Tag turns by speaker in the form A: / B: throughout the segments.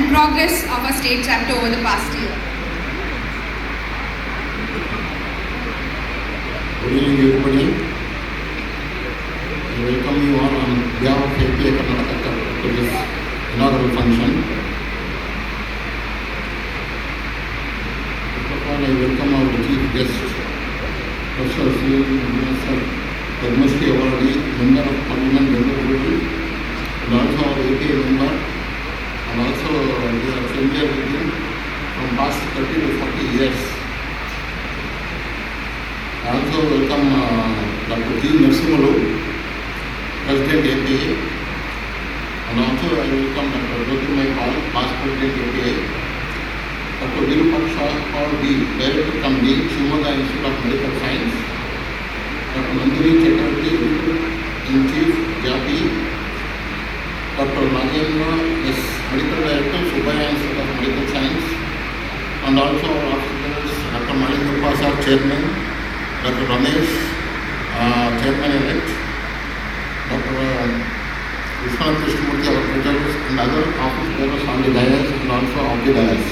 A: and progress of our state chapter over the past year.
B: Good evening, everybody. I welcome you all on behalf of APA Karnataka chapter to this inaugural function. First of all, I welcome our chief guest, Professor C. Sir, Padmashri Awardee, Member of Parliament, Bengaluru, and also our APA member, and also we are familiar with him from past 30 to 40 years. I also welcome Dr. G. Narasimhalu, President APA, and also I welcome Dr. Jyotirmay Pal, past President APA, Dr. Virupaksha Paul D, Director Company, Shimoga Institute of Medical Science, Dr. Nandini Chatterjee, Editor-in-Chief, JAPI, Dr. Nagendra S, Medical Director, Subhaya Institute of Medical Science, and also our officers, Dr. Malindra Prasad, Chairman, Dr. Ramesh, Chairman-elect, Dr. Vishwanath Krishnamurthy, our presidents, and other office bearers on the dais and also off the dais.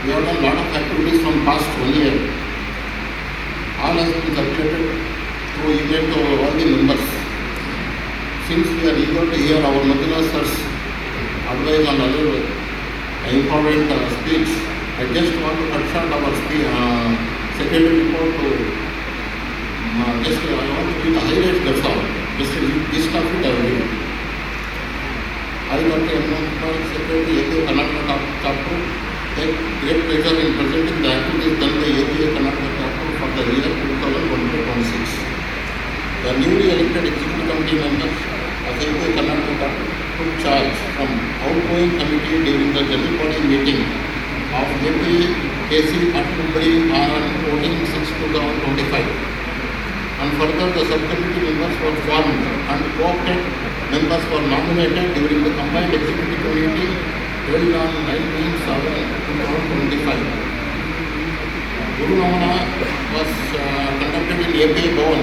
B: We have done a lot of activities from past 1 year. All has been circulated through email to all the members. Since we are eager to hear our Madhula sir's advice on other important speech, I just want to cut short our secondary report to I want to give the highlights, that's all. Just a list of it I will give. I got the Secretary APA Karnataka chapter, take great pleasure in presenting the activities done by APA Karnataka chapter for the year 2025-26. The newly elected executive committee members of APA Karnataka chapter took charge from outgoing committee during the general body meeting of APA KC at Hubballi on 14/6/2025. And further, the subcommittee members were formed and co-opted members were nominated during the combined executive committee held on 19/7/2025. Guru Namana was conducted in APA Bhavan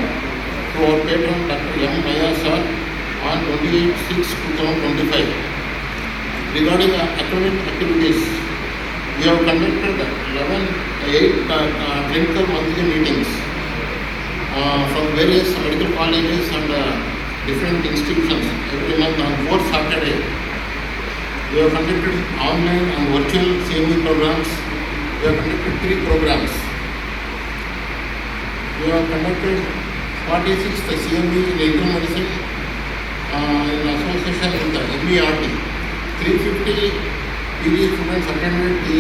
B: through our patron Dr. M. Maya Sir on 28/6/2025. Regarding academic activities, we have conducted 8 clinical monthly meetings from various medical colleges and different institutions every month on 4th Saturday. We have conducted online and virtual CME programs. We have conducted 3 programs. We have conducted 46th CME in internal medicine in association with the MERT. 350 PG students attended the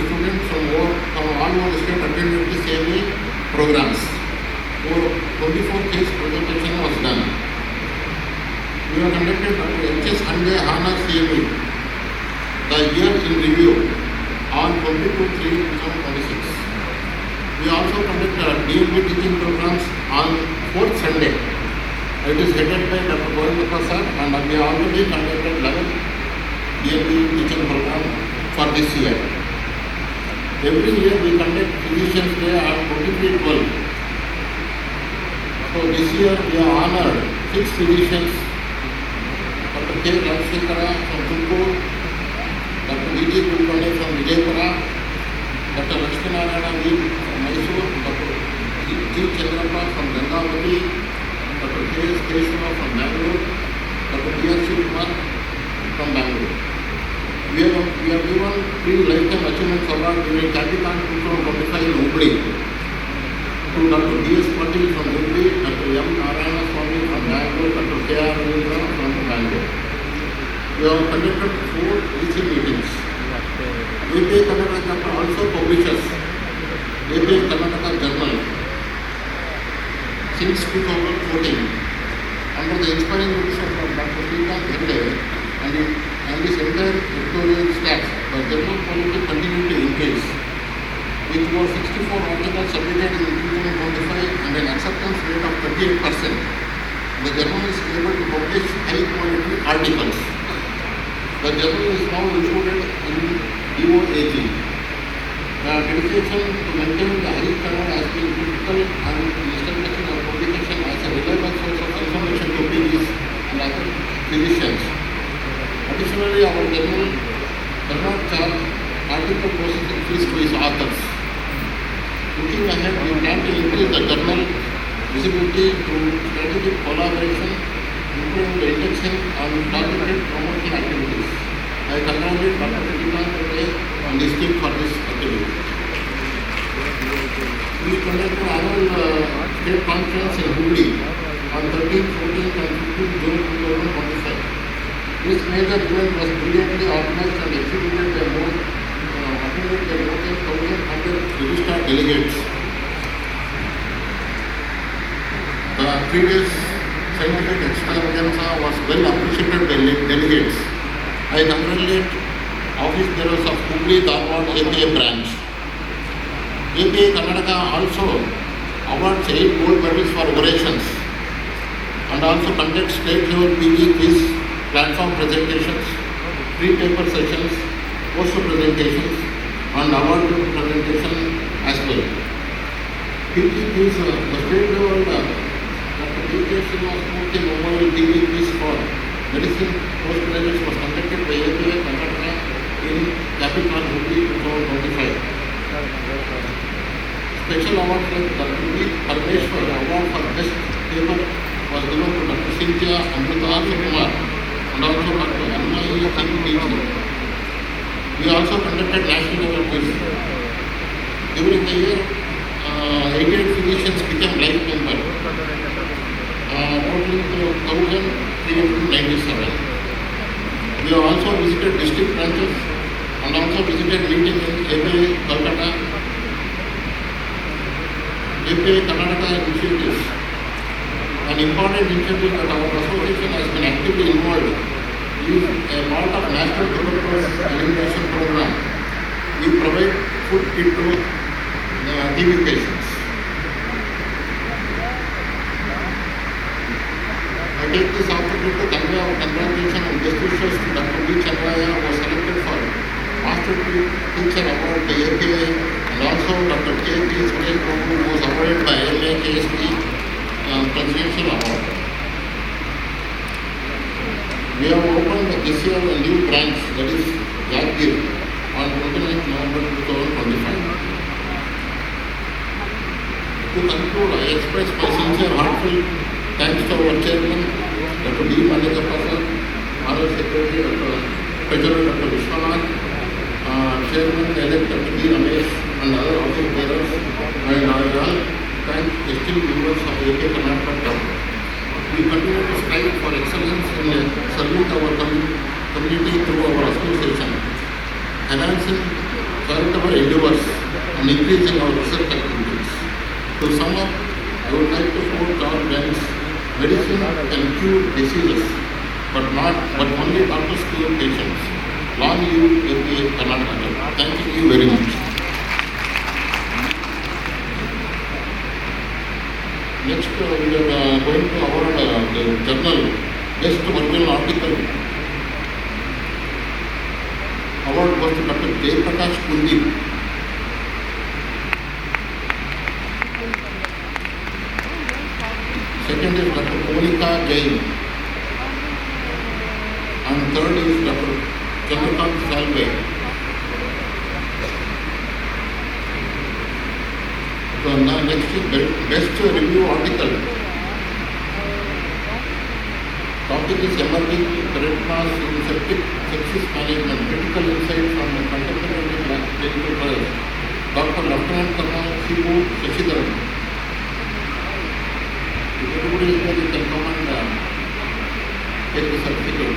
B: students from all over the state attended the CME programs. 24 case presentation was done. We have conducted HS Handay Hana CME, the year in review on 22/3/2026. We also conducted DMB teaching programs on 4th Sunday. It is headed by Dr. Govinda Prasad and we have already conducted 11 DMB teaching program for this year. Every year we conduct Physicians Day on 23/12. So this year we have honored 6 physicians, Dr. K. Rajshekara from Tumpur, Dr. V.G. Kulkarni from Vijaypura, Dr. Lakshminarayana V. from Mysore, Dr. G. Chandrappa from Gangavati, Dr. K. S. Keshava from Bangalore, Dr. D. R. Shivkumar from Bangalore. We have given 3 Lifetime Achievements Award during Capitan 2025 in Hubballi to Dr. D. S. Patil from Hubballi, Dr. M. Narayana Swami from Bangalore, Dr. K. R. Ravindra from Bangalore. We have conducted 4 EC meetings. APA Karnataka chapter also publishes APA Karnataka Journal since 2014 under the inspiring leadership of Dr. Srikanth Hegde and this entire editorial staff. The journal quality continued to increase, with over 64 articles submitted in 2025 and an acceptance rate of 38%. The journal is able to publish high quality articles. The journal is now included in DOAG. The dedication to maintain the high standard has been critical and establishing a publication as a reliable source of information to PGs and other physicians. Additionally, our journal does not charge article processing fees to its authors. Looking ahead, we plan to increase the journal visibility through strategic collaboration, improving the indexing and targeted promotion activities. I congratulate Dr. Srikanth today on this team for this activity. We conducted annual state conference in Hooghly on 13th, 14th and 15th June 2025. This major event was brilliantly organized and executed by attended by more than 1,100 registered delegates. The 3 days scientific extravaganza was well appreciated by delegates. I congratulate office bearers of Hooghly Dharwad APA branch. APA Karnataka also awards 8 gold medals for orations and also conducts state level PG quiz, platform presentations, free paper sessions, poster presentations and award presentation as well. PG quiz, the state level Dr. D.K. Srinivasmurthy Memorial PG quiz for medicine postgraduates was conducted by APA Karnataka in Capital Hooghly 2025. Special award like Dr. D. Parmeshwar Award for Best Paper was given to Dr. Cynthia Amrita Kumar and also Dr. Anmai Singh. We also conducted national level quiz. During the year, 88 physicians became life member, totaling to 1,397. We have also visited district branches and also visited meeting in APA Kolkata, APA Karnataka initiatives. An important initiative that our association has been actively involved is a part of National Tuberculosis Elimination Program. We provide food kit to TB patients. I take this opportunity to convey our congratulations and best wishes to Dr. B. Chandraya, who was selected for Master Teacher Award by APA, and also Dr. K.P. Suresh Prabhu, who was awarded by LA KSP Presidential Award. We have opened this year a new branch, that is Yadgir, on 29th November 2025. To conclude, I express my sincere heartfelt thanks to our chairman, Dr. D. Mahendra Prasad, our secretary, Treasurer Dr. Vishwanath, Chairman-elect Dr. D. Ramesh, and other office bearers, and I all thank esteemed members of APA Karnataka Club. We continue to strive for excellence in serving our community through our association, enhancing charitable endeavors and increasing our research activities. To sum up, I would like to quote John Lenz: medicine can cure diseases, but only doctors cure patients. Long live APA Karnataka. Thank you very much. Next, we are going to award the journal Best Original Article. Award goes to Dr. Jaiprakash Kuldeep. Second is Dr. Monika Jain. And third is Dr. Chandrakant Salve. So now next is Best Review Article. Topic is Emerging Threats in Sepsis Management, Critical Insights on Contemporary Clinical Trials. Dr. Lieutenant Colonel Sibu Shashidharan. If everybody is there, you can come and take the certificate.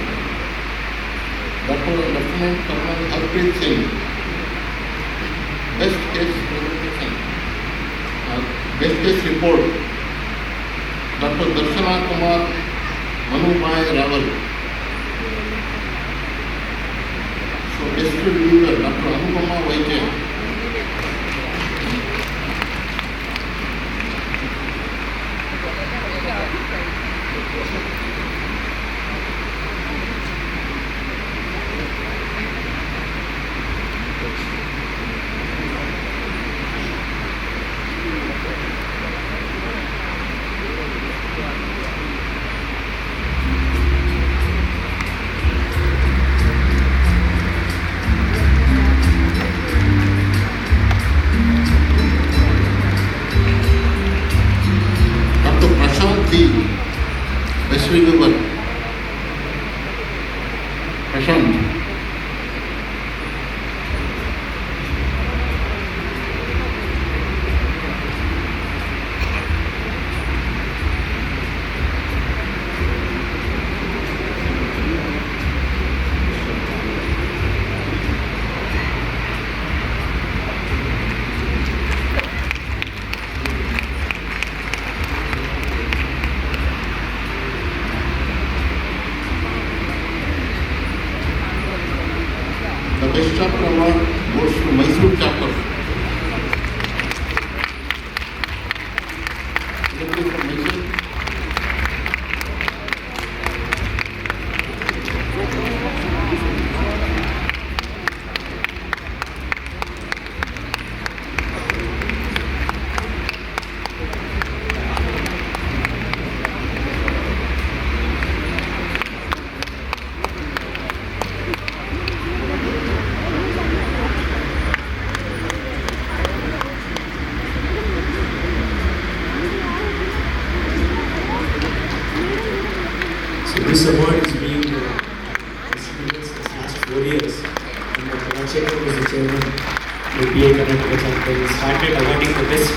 B: Dr. Lieutenant Colonel Harpreet Singh. Best Case Presentation. Best Case Report. Dr. Darshana Kumar Manubhai Raval. So Best Reviewer Dr. Anupama Vaidya. Prashant. The best chapter award goes to Mysore chapter. Anybody from Mysore?
C: So this award is being distributed since last 4 years. And Chandrasekhar was the chairman of the PA Karnataka chapter. We started awarding the best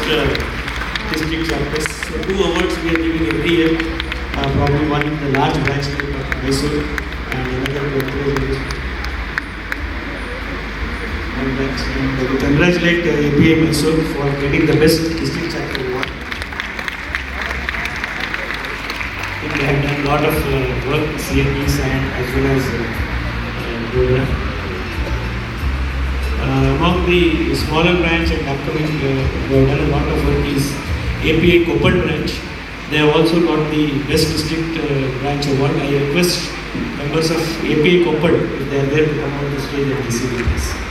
C: district chapters. So 2 awards we are giving every year. Probably one in the large branch like of Mysore and another to encourage one branch. And we congratulate APA Mysore for getting the best district chapter award. They have done a lot of work, CMEs and as well as program. Among the smaller branch and upcoming who have done a lot of work is APA Koppal branch. They have also got the best district branch award. I request members of APA Koppal, if they are there, to come on the stage and receive this.